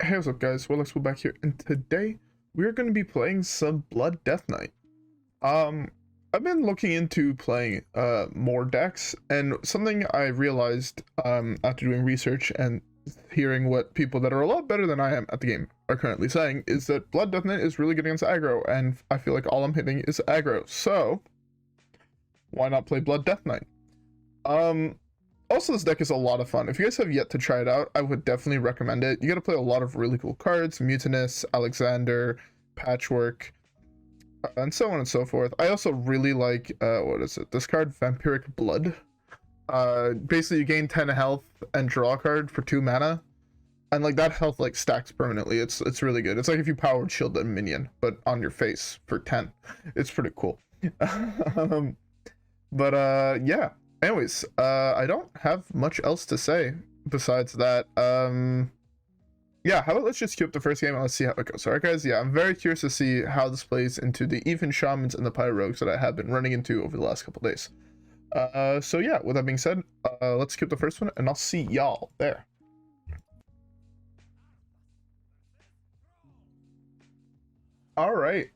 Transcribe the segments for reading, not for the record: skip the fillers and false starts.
Hey, what's up guys, WhirlXbow back here, and today we're going to be playing some Blood Deathknight. I've been looking into playing more decks, and something I realized after doing research and hearing what people that are a lot better than I am at the game are currently saying is that Blood Deathknight is really good against aggro, and I feel like all I'm hitting is aggro, so why not play Blood Deathknight? Also, this deck is a lot of fun. If you guys have yet to try it out, I would definitely recommend it. You got to play a lot of really cool cards: Mutanus, Alexander, Patchwerk, and so on and so forth. I also really like what is it? This card, Vampiric Blood. Basically, you gain 10 health and draw a card for 2 mana, and like that health like stacks permanently. It's really good. It's like if you powered shield a minion, but on your face for 10. It's pretty cool. Yeah. Anyways, I don't have much else to say besides that. Yeah, how about let's just queue up the first game and let's see how it goes. Alright guys, yeah, I'm very curious to see how this plays into the even shamans and the pyro rogues that I have been running into over the last couple days. So yeah, with that being said, let's queue up the first one and I'll see y'all there. Alright.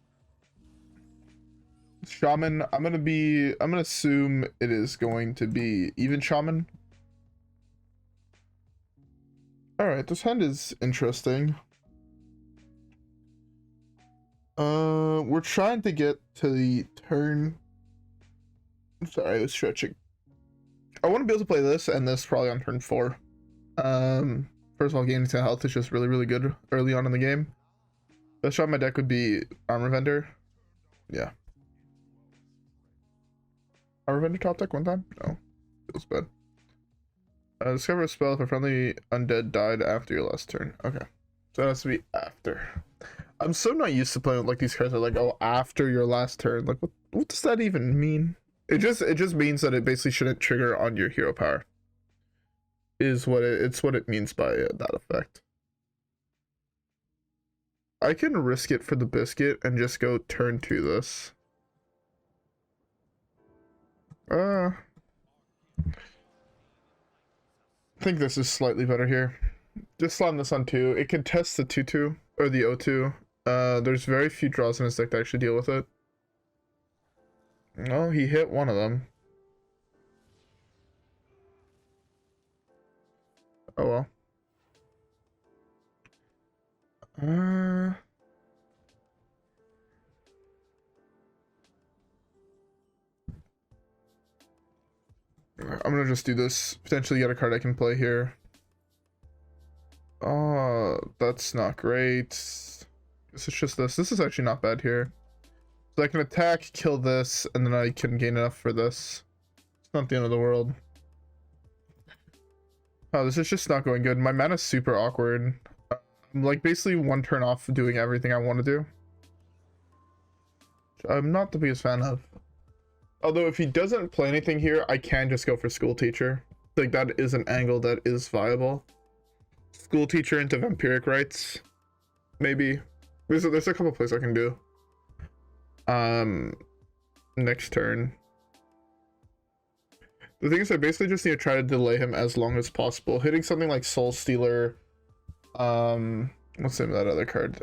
Shaman, I'm gonna assume it is going to be even shaman. Alright, this hand is interesting. We're trying to get to the turn. I'm sorry, I was stretching. I want to be able to play this and this probably on turn 4. First of all, gaining 10 health is just really good early on in the game. Best shot in my deck would be Armor Vendor. Yeah. Armor Vendor top deck one time? No. Feels bad. Discover a spell if a friendly undead died after your last turn. Okay. So that has to be after. I'm so not used to playing with like these cards that are like, oh, after your last turn. Like what does that even mean? It just means that it basically shouldn't trigger on your hero power. It's what it means by that effect. I can risk it for the biscuit and just go turn 2 this. I think this is slightly better here. Just slam this on 2. It can test the 2/2 or the 0/2. There's very few draws in his deck to actually deal with it. Oh, he hit one of them. Oh well. I'm gonna just do this. Potentially get a card I can play here. Oh, that's not great. Guess it's just this. This is actually not bad here. So I can attack, kill this, and then I can gain enough for this. It's not the end of the world. Oh, this is just not going good. My mana's super awkward. I'm like basically one turn off doing everything I want to do. I'm not the biggest fan of. Although if he doesn't play anything here, I can just go for School Teacher. Like that is an angle that is viable. School Teacher into Vampiric Rites. Maybe. There's a couple plays I can do. Next turn. The thing is I basically just need to try to delay him as long as possible. Hitting something like Soulstealer. What's the name of that other card?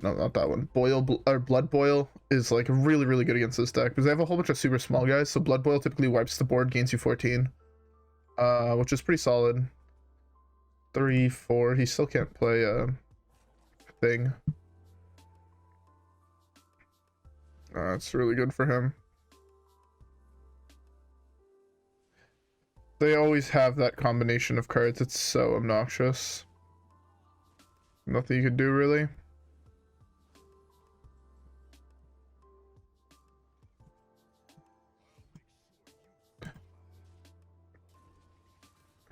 No, not that one. Blood Boil is like really good against this deck because they have a whole bunch of super small guys. So Blood Boil typically wipes the board, gains you 14, which is pretty solid. 3, 4. He still can't play a thing. It's really good for him. They always have that combination of cards. It's so obnoxious. Nothing you could do really.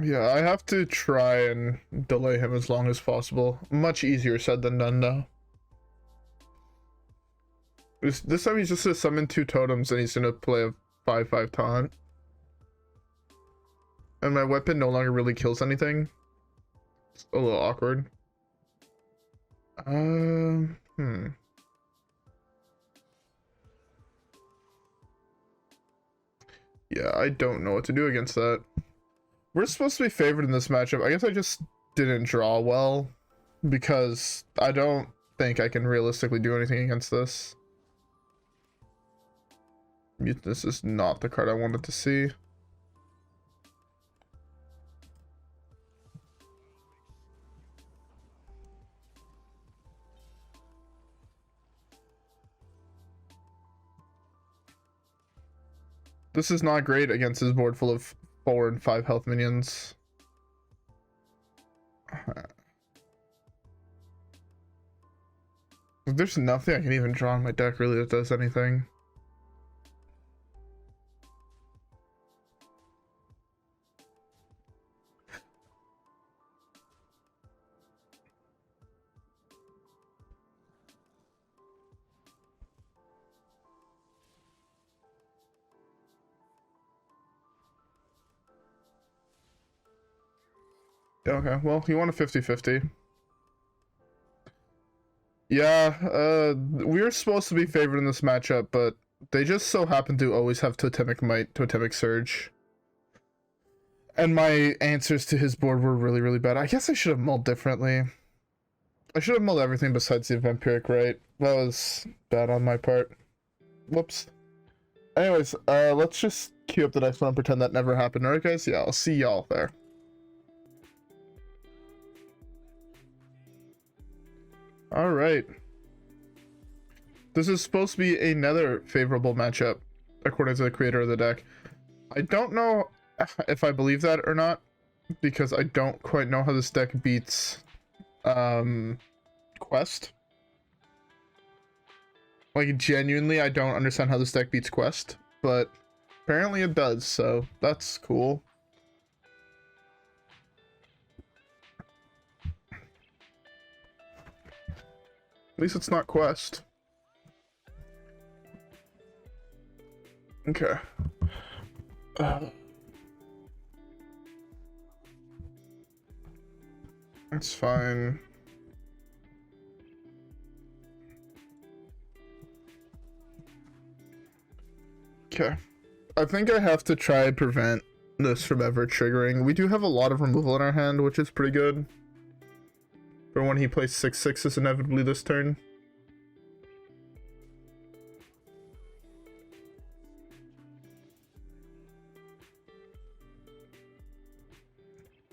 Yeah, I have to try and delay him as long as possible. Much easier said than done, though. This time he's just gonna summon 2 totems and he's gonna play a 5/5 taunt. And my weapon no longer really kills anything. It's a little awkward. Yeah, I don't know what to do against that. We're supposed to be favored in this matchup. I guess I just didn't draw well. because I don't think I can realistically do anything against this. Mutanus is not the card I wanted to see. This is not great against his board full of 4 and 5 health minions. There's nothing I can even draw in my deck really that does anything. Okay, well, you want a 50-50. Yeah, we were supposed to be favored in this matchup, but they just so happen to always have Totemic Might, Totemic Surge. And my answers to his board were really, really bad. I guess I should have mulled differently. I should have mulled everything besides the Vampiric, right? That was bad on my part. Whoops. Anyways, let's just queue up the next one and pretend that never happened. Alright, guys? Yeah, I'll see y'all there. Alright. This is supposed to be another favorable matchup, according to the creator of the deck. I don't know if I believe that or not, because I don't quite know how this deck beats Quest. Like, genuinely, I don't understand how this deck beats Quest, but apparently it does, so that's cool. At least it's not Quest. Okay. That's fine. Okay. I think I have to try and prevent this from ever triggering. We do have a lot of removal in our hand, which is pretty good. For when he plays 6/6s inevitably this turn.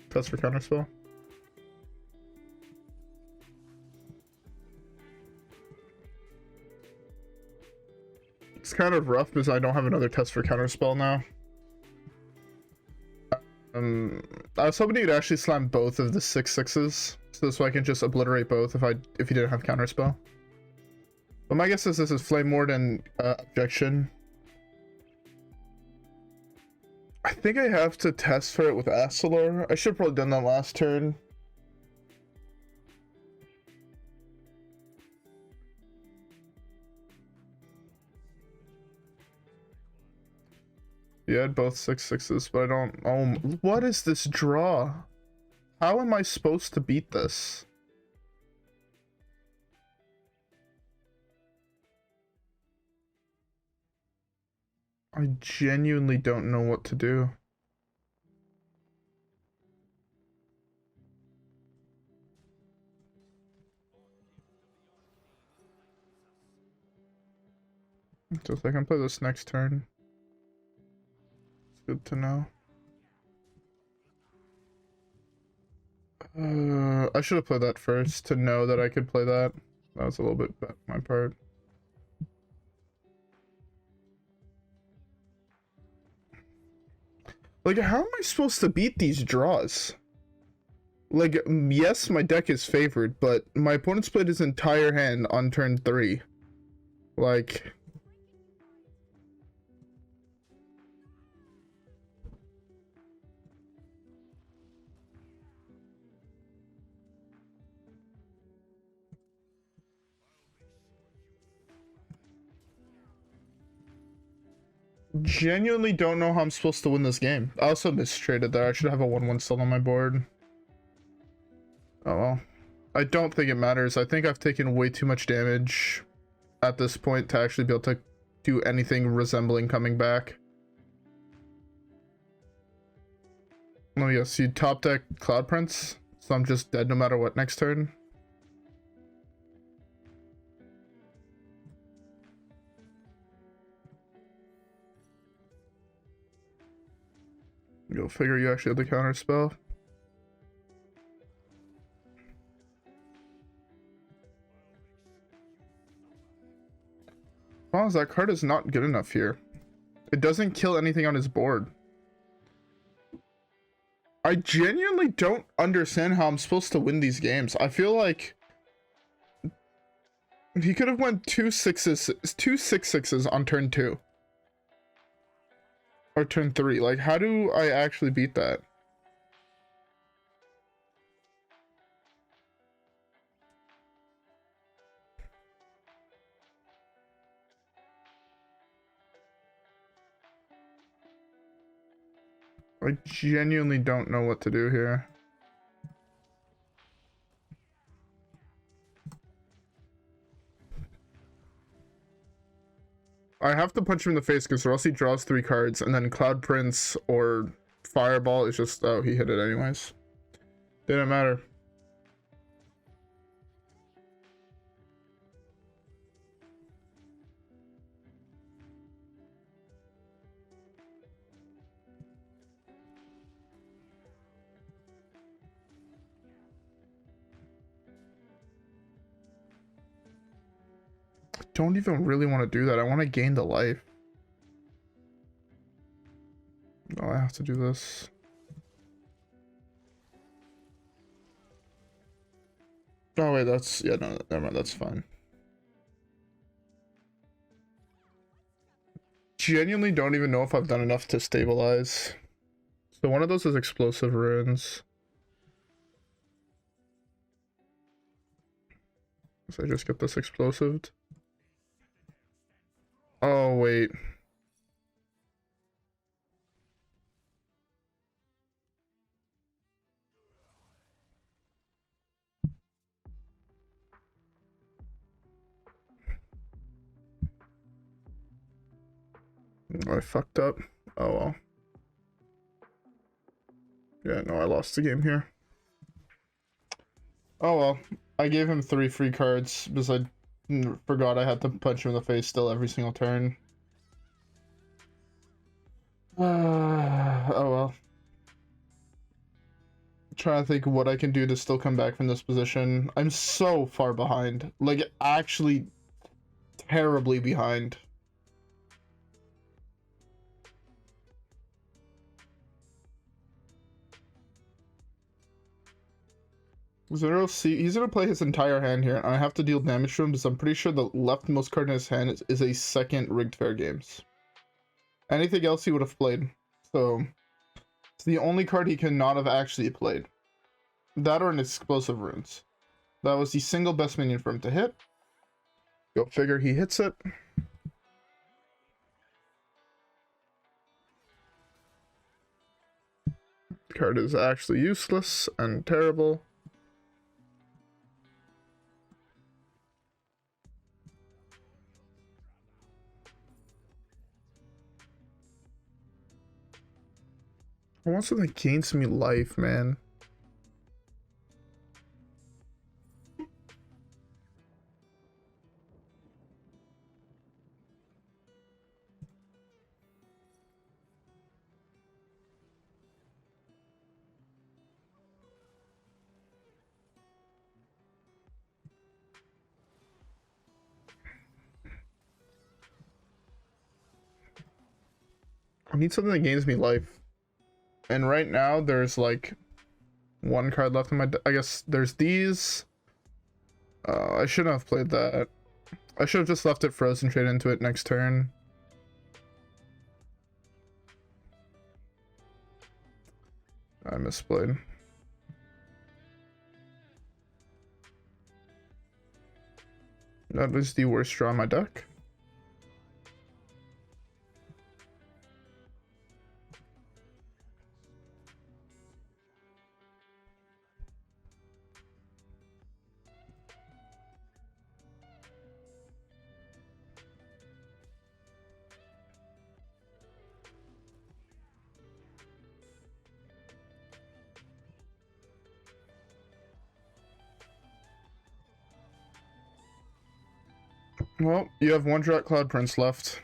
Test for counterspell. It's kind of rough because I don't have another test for counterspell now. I was hoping he'd actually slam both of the 6/6s, so I can just obliterate both if he didn't have counterspell. But my guess is this is Flame Ward and Objection. I think I have to test for it with Astalor. I should have probably done that last turn. Yeah, I had both 6/6s, but I don't. Oh, what is this draw? How am I supposed to beat this? I genuinely don't know what to do. So if I can play this next turn, it's good to know. I should have played that first to know that I could play that. That was a little bit bad on my part. Like, how am I supposed to beat these draws? Like, yes, my deck is favored, but my opponent's played his entire hand on turn 3. Like... Genuinely don't know how I'm supposed to win this game. I also mistraded there. I should have a 1/1 still on my board. Oh well. I don't think it matters. I think I've taken way too much damage at this point to actually be able to do anything resembling coming back. Oh yes, you top deck Cloud Prince, so I'm just dead no matter what next turn. Go figure you actually have the counter spell. Well, that card is not good enough here. It doesn't kill anything on his board. I genuinely don't understand how I'm supposed to win these games. I feel like he could have went two 6/6s on turn 2. Or turn 3. Like, how do I actually beat that? I genuinely don't know what to do here. I have to punch him in the face because or else he draws 3 cards, and then Cloud Prince or Fireball is just... Oh, he hit it anyways. Didn't matter. Don't even really want to do that. I want to gain the life. Oh, I have to do this. Oh wait, that's... Yeah, no, never mind, that's fine. Genuinely don't even know if I've done enough to stabilize. So one of those is explosive runes. So I just get this explosived. Oh, wait. I fucked up. Oh, well. Yeah, no, I lost the game here. Oh, well. I gave him 3 free cards because I forgot I had to punch him in the face still every single turn. Oh well. Trying to think of what I can do to still come back from this position. I'm so far behind. Like, actually terribly behind. He's gonna play his entire hand here, and I have to deal damage to him because I'm pretty sure the leftmost card in his hand is a second Rigged Fair Games. Anything else he would have played. So it's the only card he cannot have actually played. That or an Explosive Runes. That was the single best minion for him to hit. Go figure he hits it. The card is actually useless and terrible. I want something that gains me life, man. I need something that gains me life. And right now, there's like 1 card left in my deck. I guess there's these. I shouldn't have played that. I should have just left it frozen, trade into it next turn. I misplayed. That was the worst draw in my deck. Well, you have 1 drop Cloud Prince left.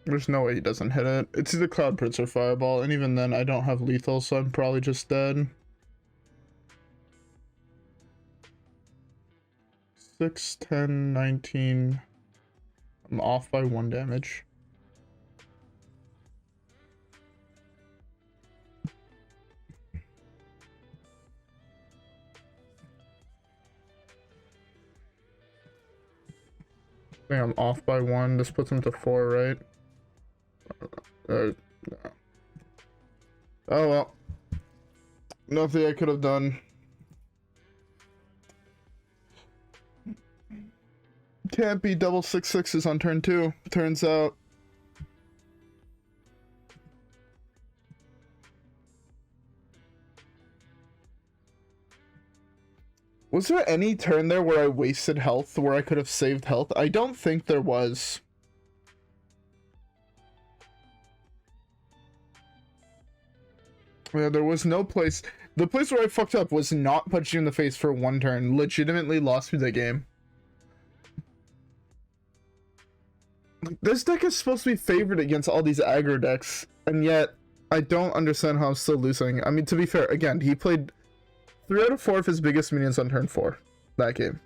There's no way he doesn't hit it. It's either Cloud Prince or Fireball, and even then I don't have lethal, so I'm probably just dead. 6, 10, 19. I'm off by 1 damage. I think I'm off by 1. This puts him to 4, right? No. Oh well. Nothing I could have done. Can't be double 6/6s on turn 2, turns out. Was there any turn there where I wasted health, where I could have saved health? I don't think there was. Yeah, there was no place. The place where I fucked up was not punching you in the face for 1 turn. Legitimately lost me the game. This deck is supposed to be favored against all these aggro decks, and yet I don't understand how I'm still losing. I mean, to be fair, again, he played 3 out of 4 of his biggest minions on turn 4 that game.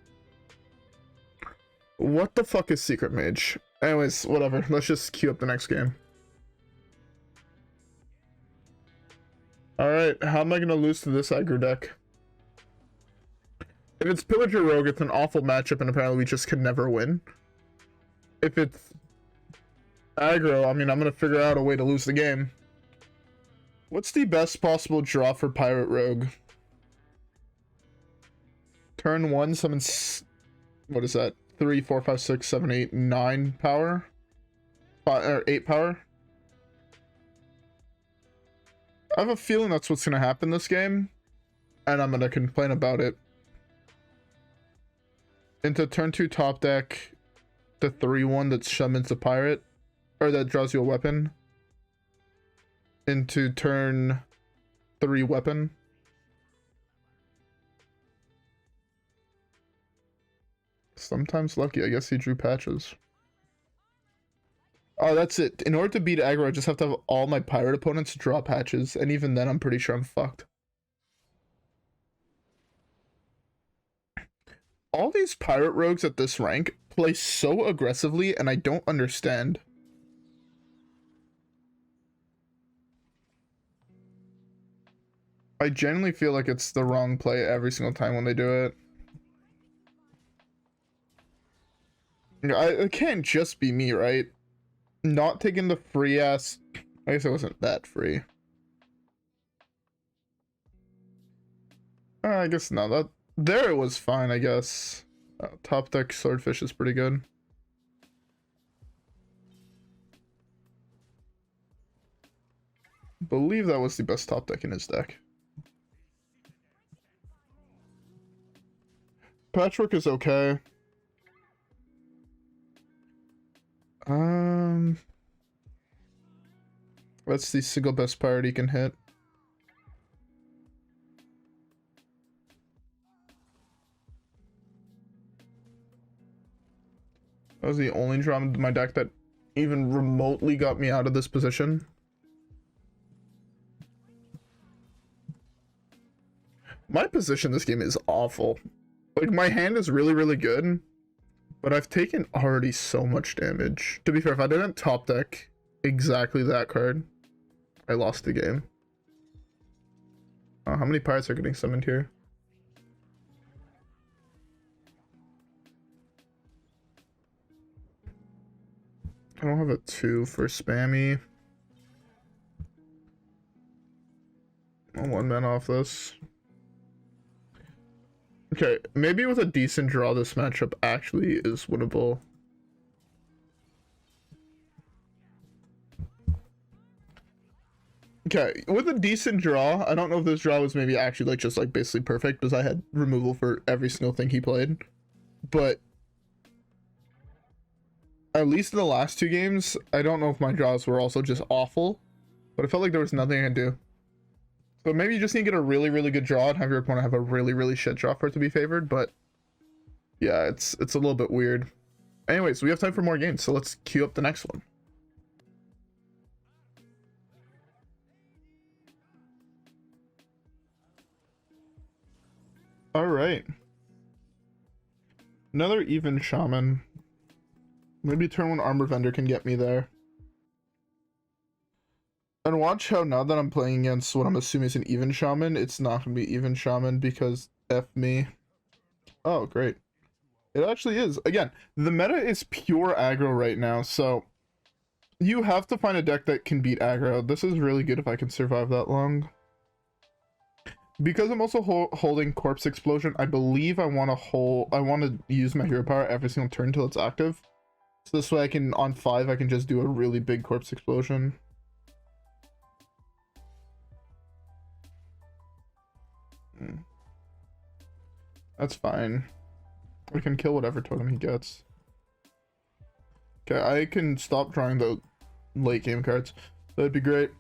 What the fuck is Secret Mage? Anyways, whatever. Let's just queue up the next game. Alright, how am I gonna lose to this aggro deck? If it's Pillager Rogue, it's an awful matchup, and apparently we just can never win. If it's aggro, I mean, I'm gonna figure out a way to lose the game. What's the best possible draw for Pirate Rogue? Turn 1, summon, what is that? 3, 4, 5, 6, 7, 8, 9 power? 8 power? I have a feeling that's what's gonna happen this game, and I'm gonna complain about it. Into turn 2 top deck, the 3/1 that summons a pirate, or that draws you a weapon. Into turn 3 weapon. Sometimes lucky. I guess he drew patches. Oh, that's it. In order to beat aggro, I just have to have all my pirate opponents draw patches, and even then I'm pretty sure I'm fucked. All these pirate rogues at this rank play so aggressively, and I don't understand. I genuinely feel like it's the wrong play every single time when they do it. It can't just be me, right? Not taking the free ass. I guess it wasn't that free. I guess no. That there it was fine. I guess top deck Swordfish is pretty good. Believe that was the best top deck in his deck. Patchwerk is okay. That's the single best pirate he can hit. That was the only drama in my deck that even remotely got me out of this position. My position this game is awful. Like, my hand is really, really good, but I've taken already so much damage. To be fair, if I didn't top deck exactly that card, I lost the game. How many pirates are getting summoned here? I don't have a 2 for Spammy. I'm 1 man off this. Okay, maybe with a decent draw, this matchup actually is winnable. Okay, with a decent draw, I don't know if this draw was maybe actually like just like basically perfect because I had removal for every single thing he played, but at least in the last 2 games, I don't know if my draws were also just awful, but it felt like there was nothing I could do. So maybe you just need to get a really, really good draw and have your opponent have a really, really shit draw for it to be favored, but yeah, it's a little bit weird. Anyways, we have time for more games, so let's queue up the next one. Alright. Another even shaman. Maybe turn one armor vendor can get me there. And watch how now that I'm playing against what I'm assuming is an even shaman, it's not going to be even shaman because F me. Oh, great. It actually is. Again, the meta is pure aggro right now, so you have to find a deck that can beat aggro. This is really good if I can survive that long. Because I'm also holding Corpse Explosion, I believe I want to use my hero power every single turn until it's active. So this way I can, on 5, I can just do a really big Corpse Explosion. That's fine. I can kill whatever totem he gets. Okay, I can stop drawing the late game cards. That'd be great.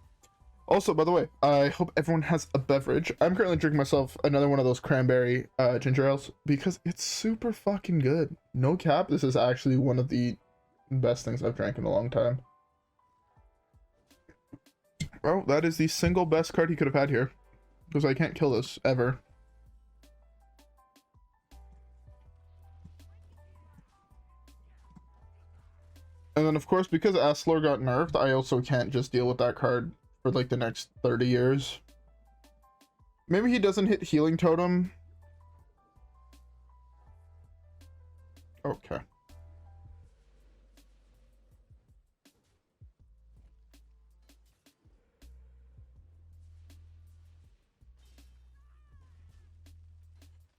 Also, by the way, I hope everyone has a beverage. I'm currently drinking myself another one of those cranberry ginger ales because it's super fucking good. No cap, this is actually one of the best things I've drank in a long time. Oh, that is the single best card he could have had here. Because I can't kill this, ever. And then, of course, because Astalor got nerfed, I also can't just deal with that card for like the next 30 years. Maybe he doesn't hit Healing Totem. Okay.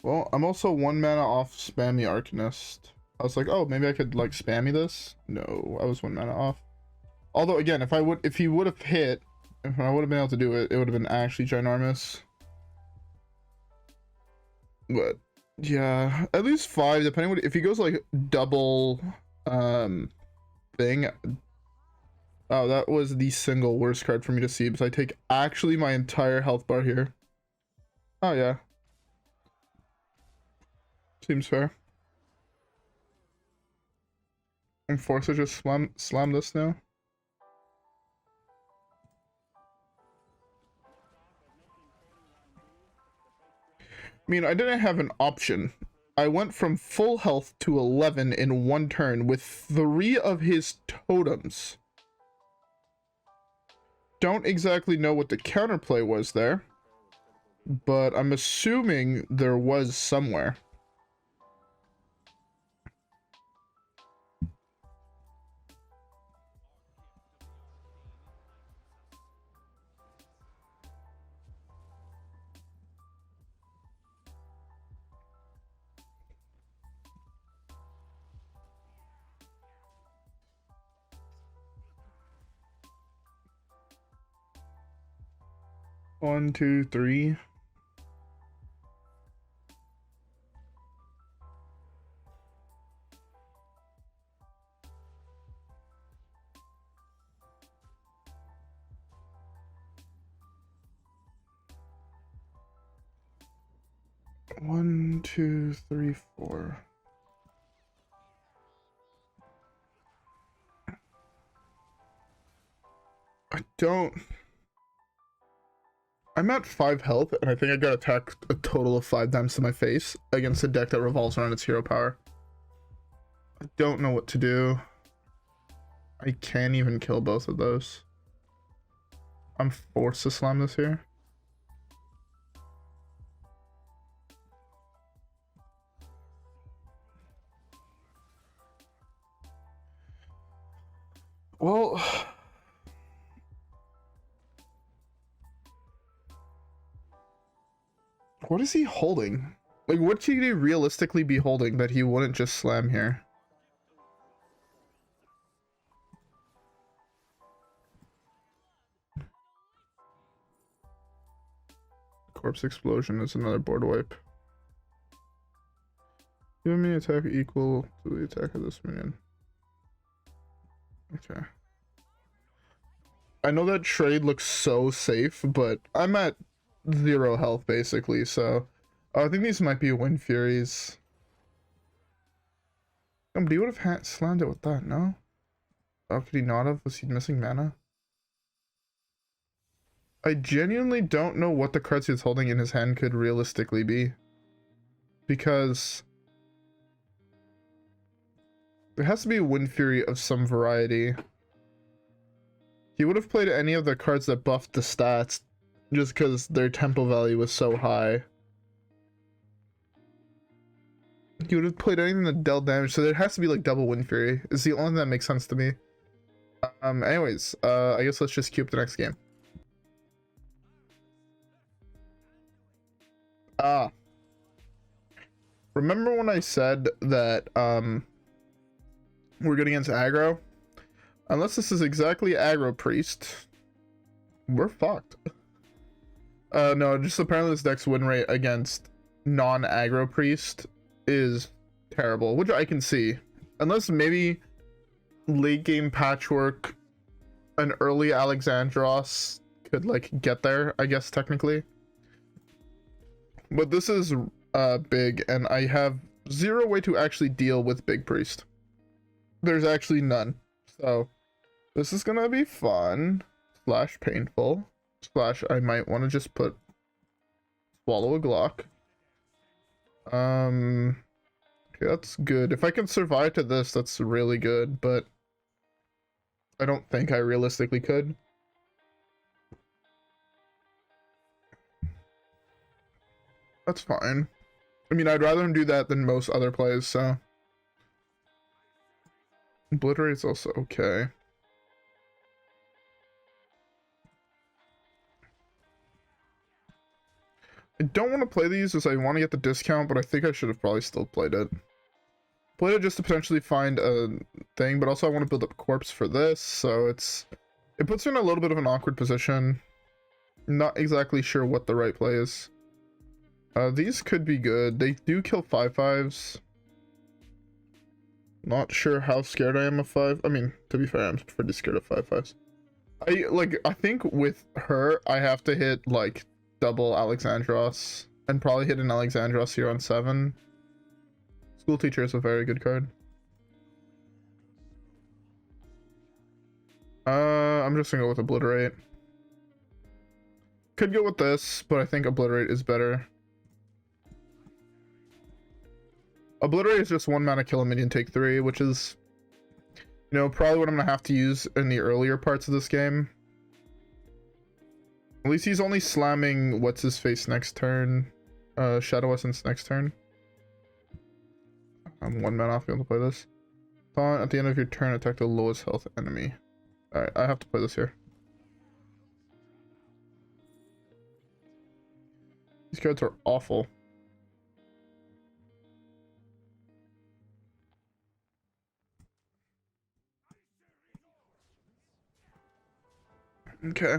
Well, I'm also 1 mana off Spammy Arcanist. I was like, oh, maybe I could like spammy this. No, I was 1 mana off. Although again, if he would have hit, if I would have been able to do it, it would have been actually ginormous. But yeah, at least 5, depending what if he goes like double thing. Oh, that was the single worst card for me to see because I take actually my entire health bar here. Oh yeah. Seems fair. I'm forced to just slam this now. I mean, I didn't have an option. I went from full health to 11 in 1 turn with 3 of his totems. Don't exactly know what the counterplay was there, but I'm assuming there was somewhere. One, two, three. One, two, three, four. I'm at 5 health, and I think I got attacked a total of 5 times to my face against a deck that revolves around its hero power. I don't know what to do. I can't even kill both of those. I'm forced to slam this here. Well, what is he holding? Like, what could he realistically be holding that he wouldn't just slam here? Corpse Explosion is another board wipe. Give me attack equal to the attack of this minion. Okay. I know that trade looks so safe, but I'm at 0 health basically, so I think these might be Wind Furies. But he would have slammed it with that, no? Oh, could he not have? Was he missing mana? I genuinely don't know what the cards he's holding in his hand could realistically be. because there has to be a Wind Fury of some variety. He would have played any of the cards that buffed the stats just because their tempo value was so high. He would have played anything that dealt damage, so there has to be like double Wind Fury. It's the only thing that makes sense to me. Anyways, I guess let's just queue up the next game. Remember when I said that we're good against aggro? Unless this is exactly aggro priest, we're fucked. No, just apparently this deck's win rate against non-aggro priest is terrible, which I can see. Unless maybe late game Patchwerk, an early Alexandros could like get there, I guess technically. But this is big, and I have zero way to actually deal with big priest. There's actually none. So this is gonna be fun / painful / I might want to just put swallow a Glock. Okay, that's good. If I can survive to this, that's really good, but I don't think I realistically could. That's fine. I mean, I'd rather him do that than most other plays, so. Obliterate's also okay. I don't want to play these as I want to get the discount, but I think I should have probably still played it. Played it just to potentially find a thing, but also I want to build up corpse for this, so it puts you in a little bit of an awkward position. Not exactly sure what the right play is. These could be good. They do kill 5/5s. Not sure how scared I am of 5. I mean, to be fair, I'm pretty scared of 5/5s. I think with her, I have to hit like double Alexandros and probably hit an Alexandros here on 7. School Teacher is a very good card. I'm just gonna go with Obliterate. Could go with this, but I think Obliterate is better. Obliterate is just 1 mana, kill a minion, take 3, which is, you know, probably what I'm gonna have to use in the earlier parts of this game. At least he's only slamming what's his face next turn, Shadow Essence next turn. I'm 1 mana off being able to play this. Taunt at the end of your turn, attack the lowest health enemy. Alright, I have to play this here. These cards are awful. Okay.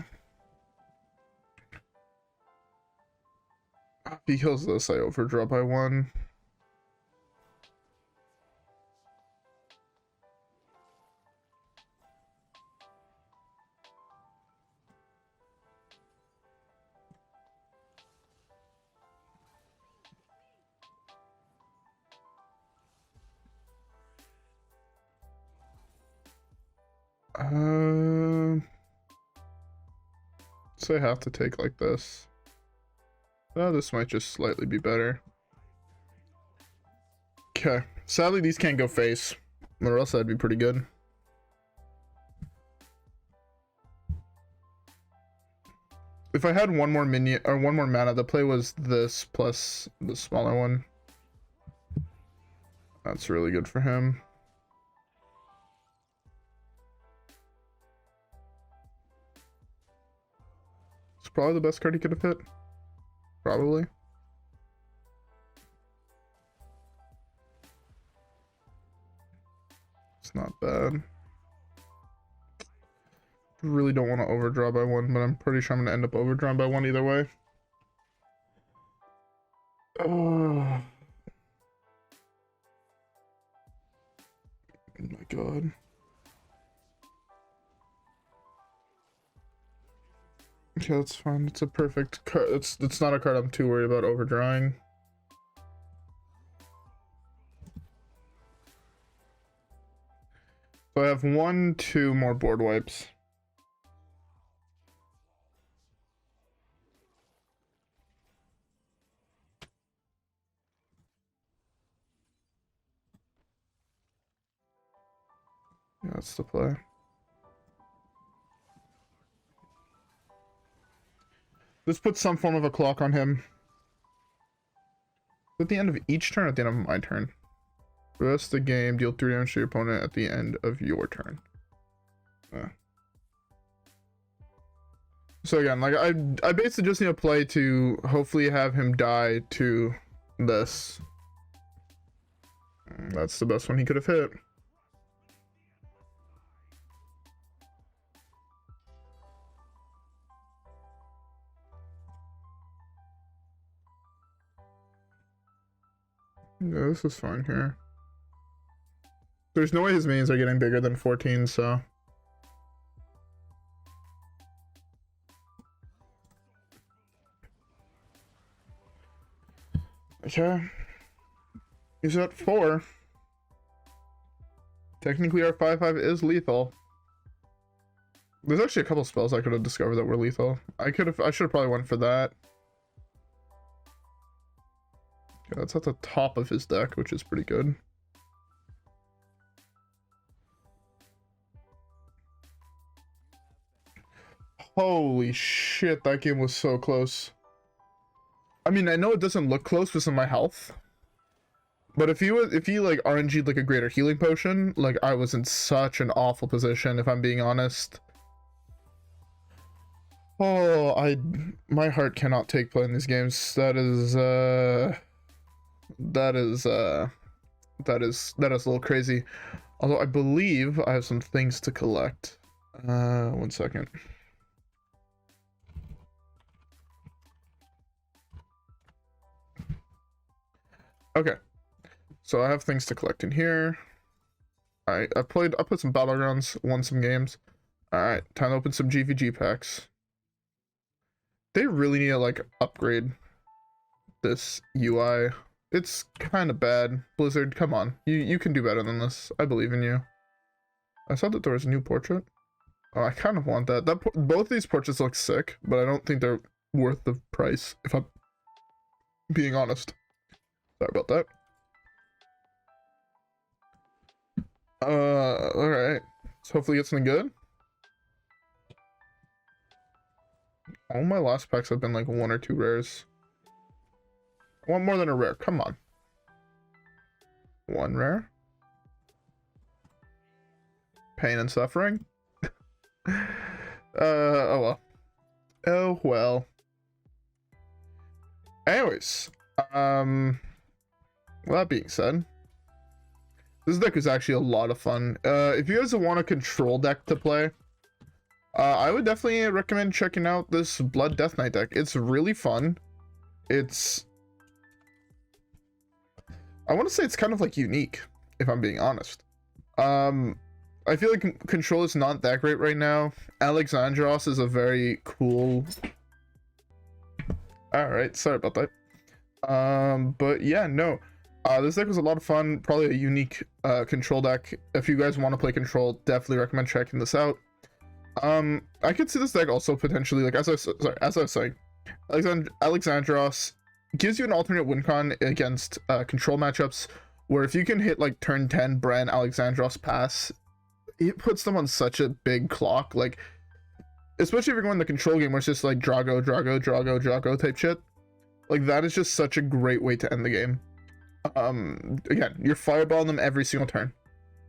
If he kills this, I overdraw by 1. So I have to take like this. This might just slightly be better. Okay. Sadly, these can't go face, or else that'd be pretty good. If I had one more minion or 1 more mana, the play was this plus the smaller one. That's really good for him. It's probably the best card he could have hit. Probably. It's not bad. Really don't want to overdraw by 1, but I'm pretty sure I'm gonna end up overdrawing by 1 either way. Oh my god. Okay, that's fine. It's a perfect card. It's not a card I'm too worried about overdrawing. So I have 1, 2 more board wipes. That's the play. Just put some form of a clock on him. At the end of each turn, at the end of my turn. For the rest of the game, deal 3 damage to your opponent at the end of your turn. So again, like I basically just need a play to hopefully have him die to this. That's the best one he could have hit. Yeah, this is fine here. There's no way his minions are getting bigger than 14, so. Okay. He's at 4. Technically our 5/5 is lethal. There's actually a couple spells I could have discovered that were lethal. I should have probably went for that. Okay, that's at the top of his deck, which is pretty good. Holy shit, that game was so close. I mean, I know it doesn't look close with my health, but if he like RNG'd like a greater healing potion, like I was in such an awful position, if I'm being honest. Oh, my heart cannot take play in these games. That is a little crazy. Although I believe I have some things to collect. 1 second. Okay, so I have things to collect in here. Alright, I put some battlegrounds, won some games. Alright, time to open some GVG packs. They really need to like upgrade this UI. It's kind of bad. Blizzard, come on. You can do better than this. I believe in you. I saw that there was a new portrait. Oh, I kind of want that. Both these portraits look sick, but I don't think they're worth the price, if I'm being honest. Sorry about that. Alright. So hopefully get something good. All my last packs have been like 1 or 2 rares. I want more than a rare. Come on. 1 rare. Pain and suffering. Oh well. Oh well. Anyways, well, that being said, this deck is actually a lot of fun. If you guys want a control deck to play, I would definitely recommend checking out this Blood Deathknight deck. It's really fun. It's, I want to say it's kind of like unique, if I'm being honest. I feel like control is not that great right now. Alexandros is a very cool. Alright, sorry about that. But yeah, no. This deck was a lot of fun, probably a unique control deck. If you guys want to play control, definitely recommend checking this out. I could see this deck also potentially, like as I was saying, Alexandros gives you an alternate win con against control matchups, where if you can hit like turn 10 Brann Alexandros pass, it puts them on such a big clock, like especially if you're going the control game where it's just like Drago type shit. Like that is just such a great way to end the game. Again, you're fireballing them every single turn,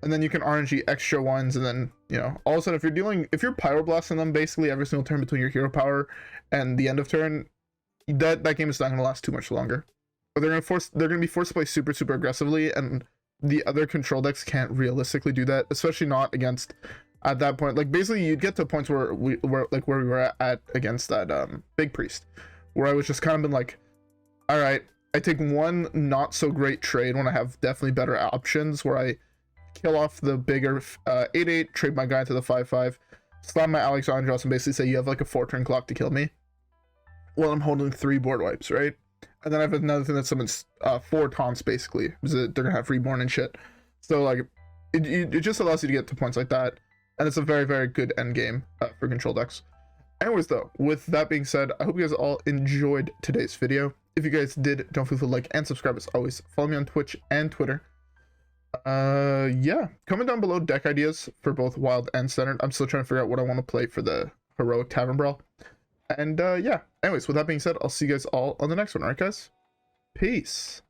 and then you can RNG extra ones, and then, you know, all of a sudden if you're pyroblasting them basically every single turn between your hero power and the end of turn, that game is not going to last too much longer. But they're going to be forced to play super aggressively, and the other control decks can't realistically do that, especially not against, at that point, like basically you'd get to points where we were at against that big priest, where I was just kind of been like, all right, I take one not so great trade when I have definitely better options, where I kill off the bigger 8/8, trade my guy to the 5/5, slam my Alexandros, and basically say you have like a 4-turn clock to kill me while I'm holding 3 board wipes, right? And then I have another thing that summons 4 taunts basically, because they're gonna have reborn and shit. So like it just allows you to get to points like that, and it's a very good end game for control decks. Anyways though, with that being said, I hope you guys all enjoyed today's video. If you guys did, don't forget to like and subscribe as always. Follow me on Twitch and Twitter. Yeah, comment down below deck ideas for both wild and standard. I'm still trying to figure out what I want to play for the heroic tavern brawl. And yeah, anyways, with that being said, I'll see you guys all on the next one. All right, guys? Peace.